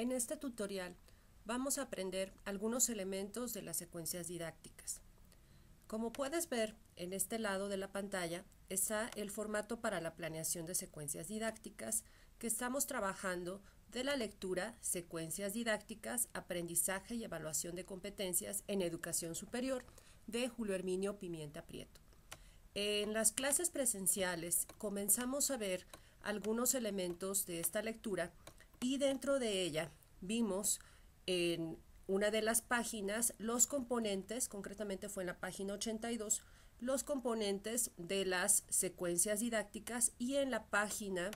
En este tutorial vamos a aprender algunos elementos de las secuencias didácticas. Como puedes ver, en este lado de la pantalla está el formato para la planeación de secuencias didácticas que estamos trabajando de la lectura Secuencias didácticas, aprendizaje y evaluación de competencias en educación superior de Julio Herminio Pimienta Prieto. En las clases presenciales comenzamos a ver algunos elementos de esta lectura y dentro de ella vimos en una de las páginas los componentes, concretamente fue en la página 82, los componentes de las secuencias didácticas, y en la página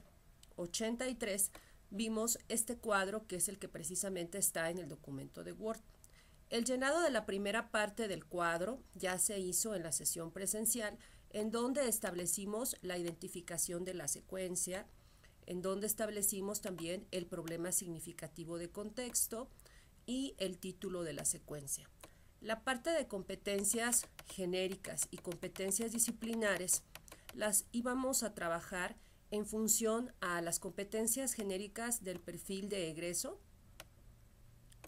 83 vimos este cuadro que es el que precisamente está en el documento de Word. El llenado de la primera parte del cuadro ya se hizo en la sesión presencial, en donde establecimos la identificación de la secuencia, en donde establecimos también el problema significativo de contexto y el título de la secuencia. La parte de competencias genéricas y competencias disciplinares las íbamos a trabajar en función a las competencias genéricas del perfil de egreso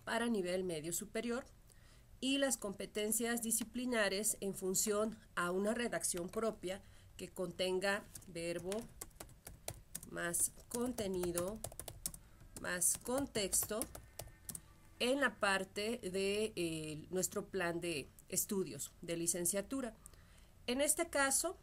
para nivel medio superior y las competencias disciplinares en función a una redacción propia que contenga verbo más contenido más contexto en la parte de nuestro plan de estudios de licenciatura. En este caso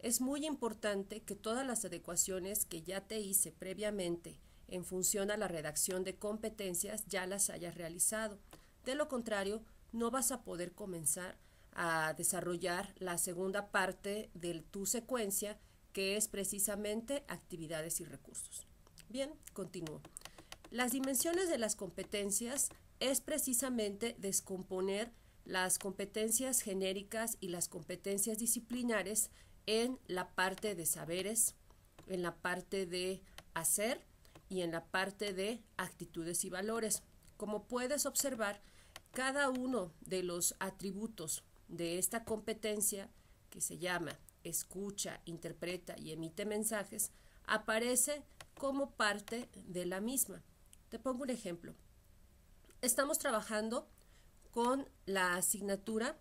es muy importante que todas las adecuaciones que ya te hice previamente en función a la redacción de competencias ya las hayas realizado. De lo contrario, no vas a poder comenzar a desarrollar la segunda parte de tu secuencia, que es precisamente actividades y recursos. Bien, continúo. Las dimensiones de las competencias es precisamente descomponer las competencias genéricas y las competencias disciplinares en la parte de saberes, en la parte de hacer y en la parte de actitudes y valores. Como puedes observar, cada uno de los atributos de esta competencia, que se llama escucha, interpreta y emite mensajes, aparece como parte de la misma. Te pongo un ejemplo. Estamos trabajando con la asignatura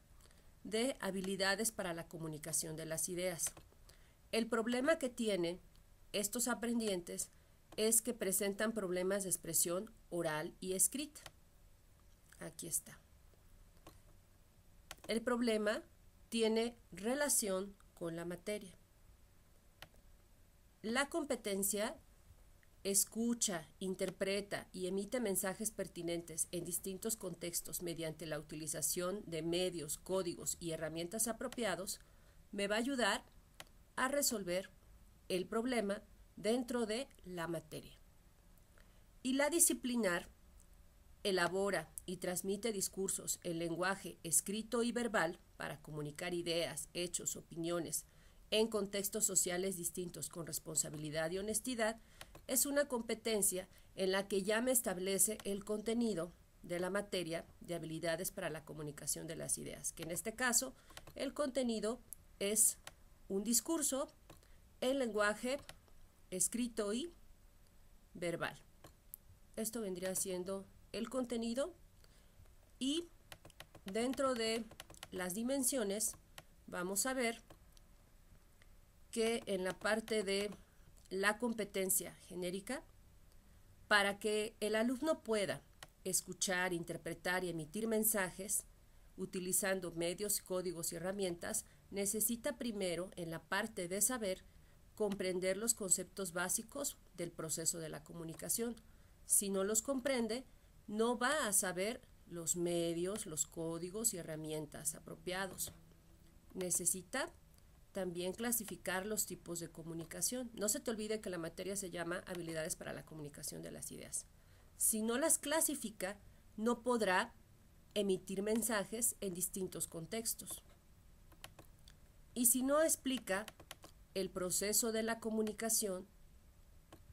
de habilidades para la comunicación de las ideas. El problema que tienen estos aprendientes es que presentan problemas de expresión oral y escrita. Aquí está. El problema tiene relación con la materia. La competencia escucha, interpreta y emite mensajes pertinentes en distintos contextos mediante la utilización de medios, códigos y herramientas apropiados, me va a ayudar a resolver el problema dentro de la materia. Y la disciplinar elabora y transmite discursos en lenguaje escrito y verbal para comunicar ideas, hechos, opiniones en contextos sociales distintos con responsabilidad y honestidad. Es una competencia en la que ya me establece el contenido de la materia de habilidades para la comunicación de las ideas, que en este caso el contenido es un discurso en lenguaje escrito y verbal. Esto vendría siendo el contenido, y dentro de las dimensiones vamos a ver que en la parte de la competencia genérica, para que el alumno pueda escuchar, interpretar y emitir mensajes utilizando medios, códigos y herramientas, necesita primero, en la parte de saber, comprender los conceptos básicos del proceso de la comunicación. Si no los comprende, no va a saber los medios, los códigos y herramientas apropiados. Necesita también clasificar los tipos de comunicación. No se te olvide que la materia se llama habilidades para la comunicación de las ideas. Si no las clasifica, no podrá emitir mensajes en distintos contextos. Y si no explica el proceso de la comunicación,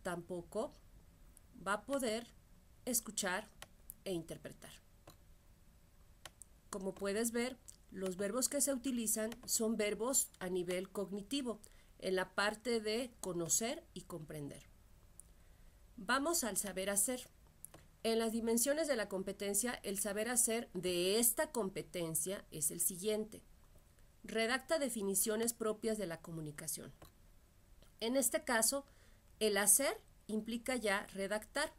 tampoco va a poder escuchar e interpretar. Como puedes ver, los verbos que se utilizan son verbos a nivel cognitivo, en la parte de conocer y comprender. Vamos al saber hacer. En las dimensiones de la competencia, el saber hacer de esta competencia es el siguiente. Redacta definiciones propias de la comunicación. En este caso, el hacer implica ya redactar,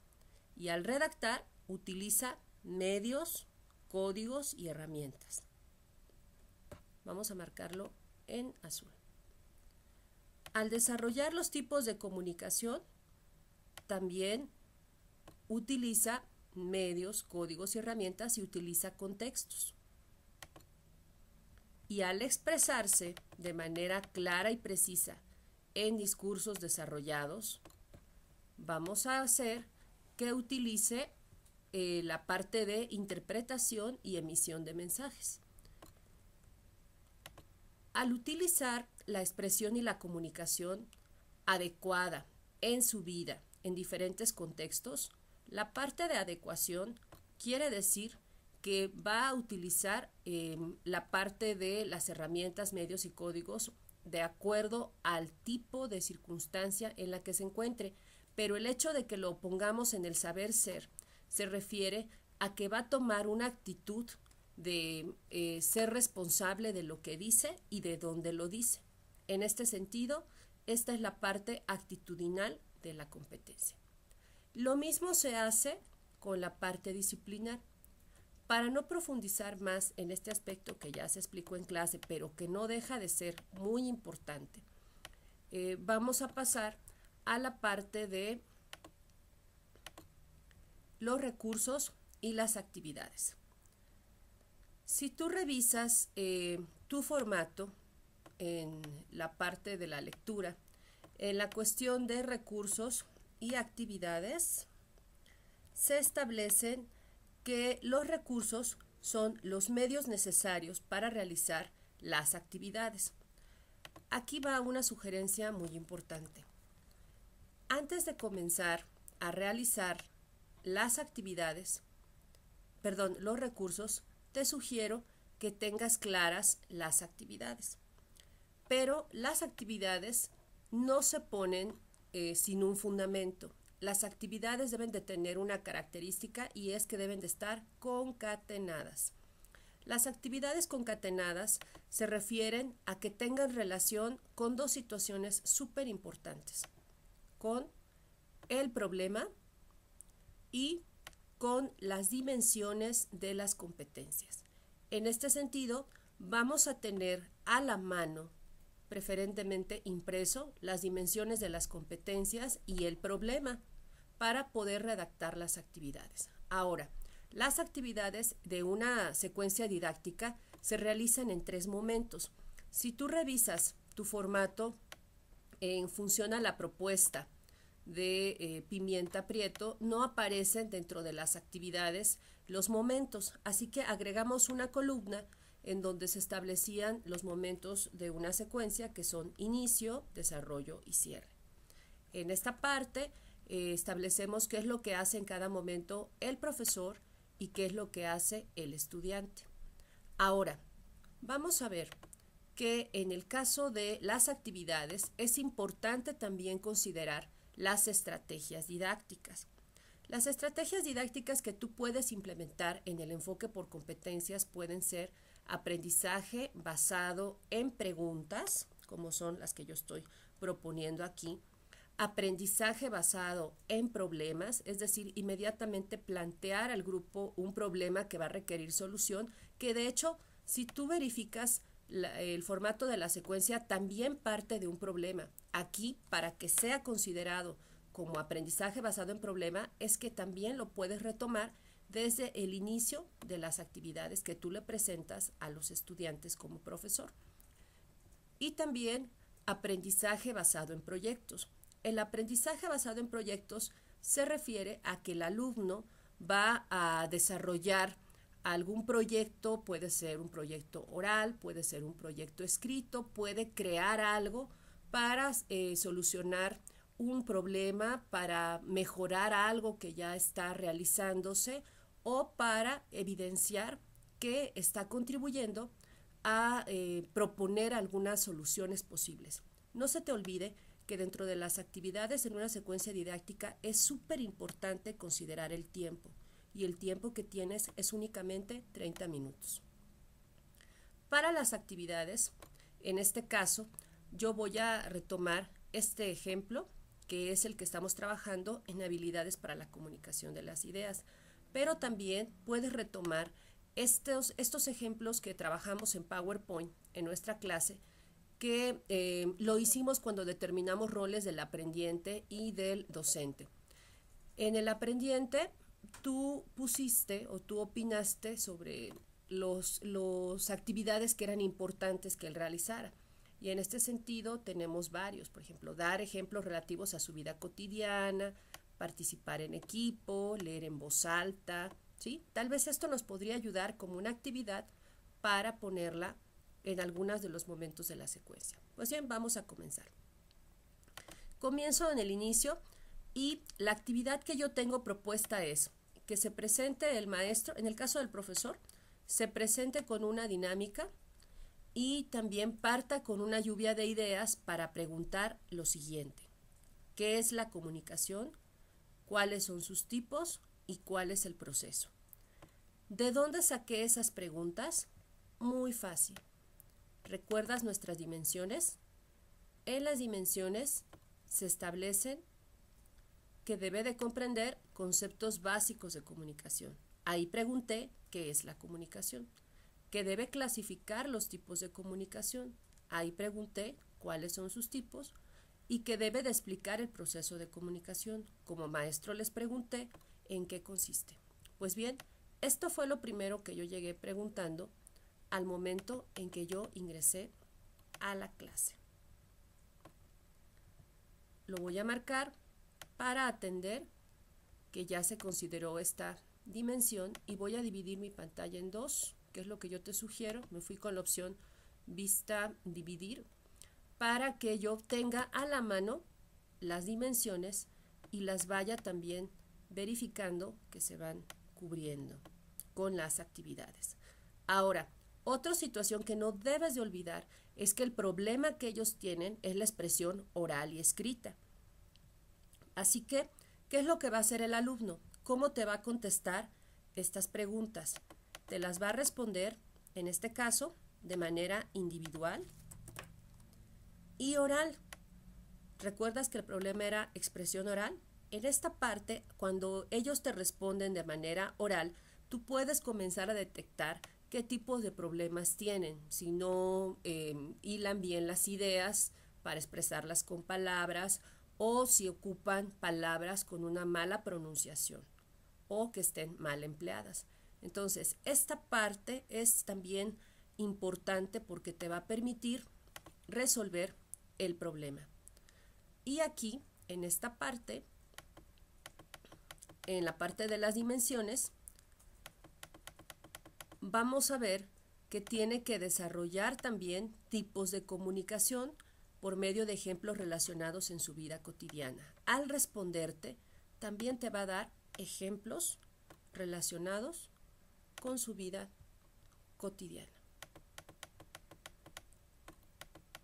y al redactar utiliza medios, códigos y herramientas. Vamos a marcarlo en azul. Al desarrollar los tipos de comunicación, también utiliza medios, códigos y herramientas y utiliza contextos. Y al expresarse de manera clara y precisa en discursos desarrollados, vamos a hacer que utilice la parte de interpretación y emisión de mensajes. Al utilizar la expresión y la comunicación adecuada en su vida, en diferentes contextos, la parte de adecuación quiere decir que va a utilizar la parte de las herramientas, medios y códigos de acuerdo al tipo de circunstancia en la que se encuentre, pero el hecho de que lo pongamos en el saber ser se refiere a que va a tomar una actitud de ser responsable de lo que dice y de dónde lo dice. En este sentido, esta es la parte actitudinal de la competencia. Lo mismo se hace con la parte disciplinar. Para no profundizar más en este aspecto que ya se explicó en clase, pero que no deja de ser muy importante, vamos a pasar a la parte de los recursos y las actividades. Si tú revisas tu formato en la parte de la lectura, en la cuestión de recursos y actividades, se establecen que los recursos son los medios necesarios para realizar las actividades. Aquí va una sugerencia muy importante. Antes de comenzar a realizar las actividades, los recursos, te sugiero que tengas claras las actividades. Pero las actividades no se ponen sin un fundamento. Las actividades deben de tener una característica y es que deben de estar concatenadas. Las actividades concatenadas se refieren a que tengan relación con dos situaciones súper importantes, con el problema y con las dimensiones de las competencias. En este sentido, vamos a tener a la mano, preferentemente impreso, las dimensiones de las competencias y el problema para poder redactar las actividades. Ahora, las actividades de una secuencia didáctica se realizan en 3 momentos. Si tú revisas tu formato en función a la propuesta de Pimienta Prieto, no aparecen dentro de las actividades los momentos, así que agregamos una columna en donde se establecían los momentos de una secuencia que son inicio, desarrollo y cierre. En esta parte establecemos qué es lo que hace en cada momento el profesor y qué es lo que hace el estudiante. Ahora, vamos a ver que en el caso de las actividades es importante también considerar las estrategias didácticas. Las estrategias didácticas que tú puedes implementar en el enfoque por competencias pueden ser aprendizaje basado en preguntas, como son las que yo estoy proponiendo aquí, aprendizaje basado en problemas, es decir, inmediatamente plantear al grupo un problema que va a requerir solución, que de hecho, si tú verificas el formato de la secuencia, también parte de un problema. Aquí, para que sea considerado como aprendizaje basado en problema, es que también lo puedes retomar desde el inicio de las actividades que tú le presentas a los estudiantes como profesor. Y también aprendizaje basado en proyectos. El aprendizaje basado en proyectos se refiere a que el alumno va a desarrollar algún proyecto, puede ser un proyecto oral, puede ser un proyecto escrito, puede crear algo para solucionar un problema, para mejorar algo que ya está realizándose o para evidenciar que está contribuyendo a proponer algunas soluciones posibles. No se te olvide que dentro de las actividades en una secuencia didáctica es súper importante considerar el tiempo. y el tiempo que tienes es únicamente 30 minutos. Para las actividades, en este caso, yo voy a retomar este ejemplo, que es el que estamos trabajando en habilidades para la comunicación de las ideas, pero también puedes retomar estos ejemplos que trabajamos en PowerPoint en nuestra clase, que lo hicimos cuando determinamos roles del aprendiente y del docente. En el aprendiente, tú pusiste o tú opinaste sobre las actividades que eran importantes que él realizara. Y en este sentido tenemos varios, por ejemplo, dar ejemplos relativos a su vida cotidiana, participar en equipo, leer en voz alta, ¿sí? Tal vez esto nos podría ayudar como una actividad para ponerla en algunos de los momentos de la secuencia. Pues bien, vamos a comenzar. Comienzo en el inicio y la actividad que yo tengo propuesta es que se presente el maestro, en el caso del profesor, se presente con una dinámica y también parta con una lluvia de ideas para preguntar lo siguiente: ¿qué es la comunicación? ¿Cuáles son sus tipos? ¿Y cuál es el proceso? ¿De dónde saqué esas preguntas? Muy fácil. ¿Recuerdas nuestras dimensiones? En las dimensiones se establecen que debe de comprender conceptos básicos de comunicación. Ahí pregunté qué es la comunicación. Que debe clasificar los tipos de comunicación. Ahí pregunté cuáles son sus tipos y que debe de explicar el proceso de comunicación. Como maestro les pregunté en qué consiste. Pues bien, esto fue lo primero que yo llegué preguntando al momento en que yo ingresé a la clase. Lo voy a marcar para atender que ya se consideró esta dimensión y voy a dividir mi pantalla en dos, que es lo que yo te sugiero. Me fui con la opción vista dividir para que yo tenga a la mano las dimensiones y las vaya también verificando que se van cubriendo con las actividades. Ahora, otra situación que no debes de olvidar es que el problema que ellos tienen es la expresión oral y escrita. Así que, ¿qué es lo que va a hacer el alumno? ¿Cómo te va a contestar estas preguntas? Te las va a responder, en este caso, de manera individual y oral. ¿Recuerdas que el problema era expresión oral? En esta parte, cuando ellos te responden de manera oral, tú puedes comenzar a detectar qué tipos de problemas tienen, si no hilan bien las ideas para expresarlas con palabras, o si ocupan palabras con una mala pronunciación o que estén mal empleadas. Entonces, esta parte es también importante porque te va a permitir resolver el problema. Y aquí, en esta parte, en la parte de las dimensiones, vamos a ver que tiene que desarrollar también tipos de comunicación por medio de ejemplos relacionados en su vida cotidiana. Al responderte, también te va a dar ejemplos relacionados con su vida cotidiana.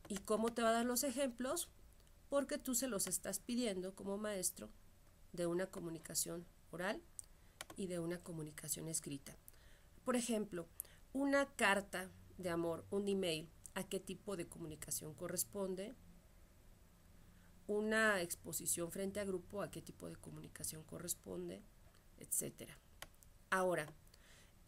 ¿Y cómo te va a dar los ejemplos? Porque tú se los estás pidiendo como maestro de una comunicación oral y de una comunicación escrita. Por ejemplo, una carta de amor, un email, ¿a qué tipo de comunicación corresponde? Una exposición frente a grupo, ¿a qué tipo de comunicación corresponde? Etcétera. Ahora,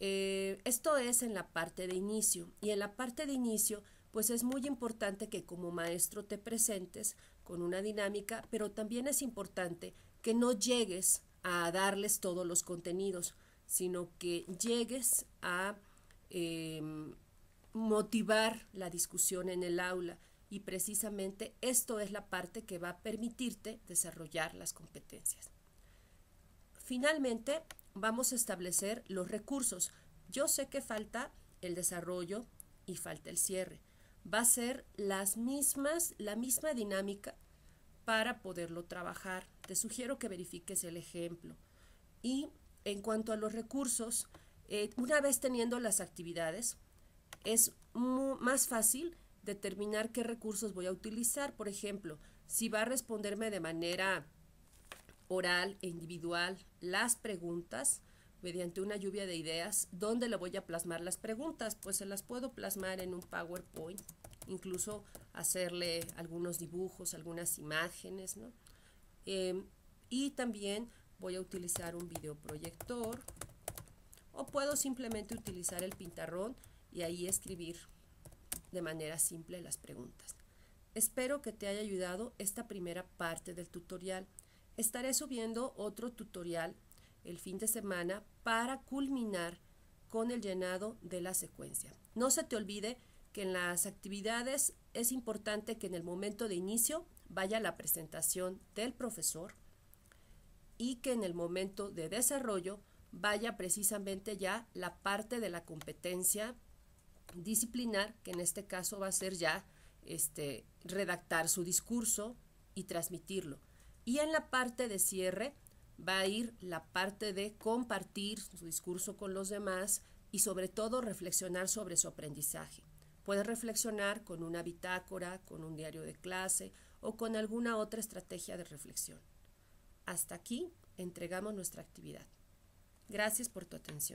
esto es en la parte de inicio, y en la parte de inicio pues es muy importante que como maestro te presentes con una dinámica, pero también es importante que no llegues a darles todos los contenidos, sino que llegues a motivar la discusión en el aula, y precisamente esto es la parte que va a permitirte desarrollar las competencias. Finalmente, vamos a establecer los recursos. Yo sé que falta el desarrollo y falta el cierre. Va a ser la misma dinámica para poderlo trabajar. Te sugiero que verifiques el ejemplo. Y en cuanto a los recursos, una vez teniendo las actividades, es más fácil determinar qué recursos voy a utilizar. Por ejemplo, si va a responderme de manera oral e individual las preguntas, mediante una lluvia de ideas. ¿Dónde le voy a plasmar las preguntas? Pues se las puedo plasmar en un PowerPoint, incluso hacerle algunos dibujos, algunas imágenes, ¿no? Y también voy a utilizar un videoproyector, o puedo simplemente utilizar el pizarrón y ahí escribir de manera simple las preguntas. Espero que te haya ayudado esta primera parte del tutorial. Estaré subiendo otro tutorial el fin de semana para culminar con el llenado de la secuencia. No se te olvide que en las actividades es importante que en el momento de inicio vaya la presentación del profesor y que en el momento de desarrollo vaya precisamente ya la parte de la competencia disciplinar, que en este caso va a ser ya redactar su discurso y transmitirlo. Y en la parte de cierre va a ir la parte de compartir su discurso con los demás y sobre todo reflexionar sobre su aprendizaje. Puedes reflexionar con una bitácora, con un diario de clase o con alguna otra estrategia de reflexión. Hasta aquí entregamos nuestra actividad. Gracias por tu atención.